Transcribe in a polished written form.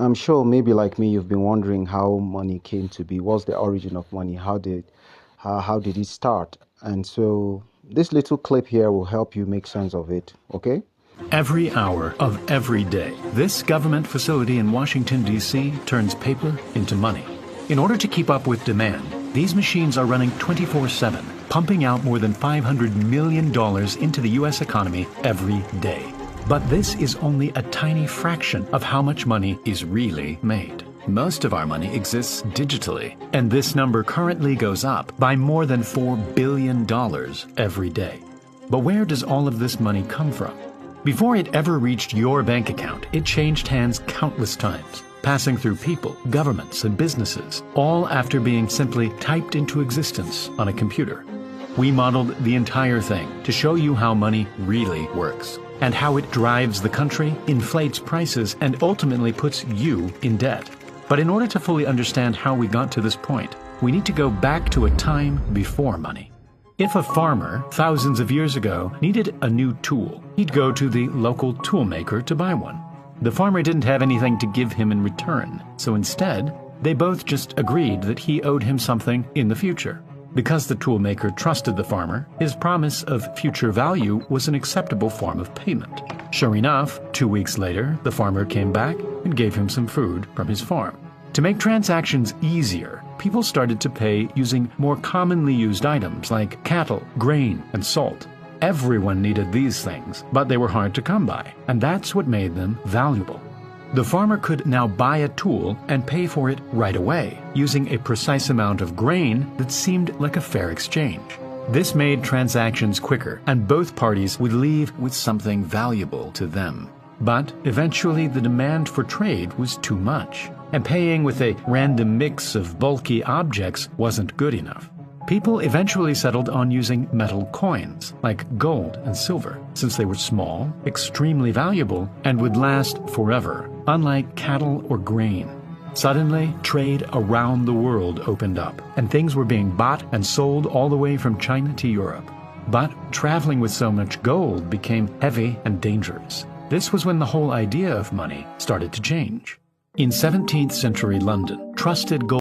I'm sure maybe like me, you've been wondering how money came to be. What's the origin of money? How did it start? And so this little clip here will help you make sense of it. Okay? Every hour of every day, this government facility in Washington, D.C. turns paper into money. In order to keep up with demand, these machines are running 24/7, pumping out more than $500 million into the U.S. economy every day. But this is only a tiny fraction of how much money is really made. Most of our money exists digitally, and this number currently goes up by more than $4 billion every day. But where does all of this money come from? Before it ever reached your bank account, it changed hands countless times, passing through people, governments, and businesses, all after being simply typed into existence on a computer. We modeled the entire thing to show you how money really works, and how it drives the country, inflates prices, and ultimately puts you in debt. But in order to fully understand how we got to this point, we need to go back to a time before money. If a farmer, thousands of years ago, needed a new tool, he'd go to the local tool maker to buy one. The farmer didn't have anything to give him in return, so instead, they both just agreed that he owed him something in the future. Because the toolmaker trusted the farmer, his promise of future value was an acceptable form of payment. Sure enough, 2 weeks later, the farmer came back and gave him some food from his farm. To make transactions easier, people started to pay using more commonly used items like cattle, grain, and salt. Everyone needed these things, but they were hard to come by, and that's what made them valuable. The farmer could now buy a tool and pay for it right away, using a precise amount of grain that seemed like a fair exchange. This made transactions quicker, and both parties would leave with something valuable to them. But eventually the demand for trade was too much, and paying with a random mix of bulky objects wasn't good enough. People eventually settled on using metal coins, like gold and silver, since they were small, extremely valuable, and would last forever, unlike cattle or grain. Suddenly, trade around the world opened up, and things were being bought and sold all the way from China to Europe. But traveling with so much gold became heavy and dangerous. This was when the whole idea of money started to change. In 17th century London, trusted gold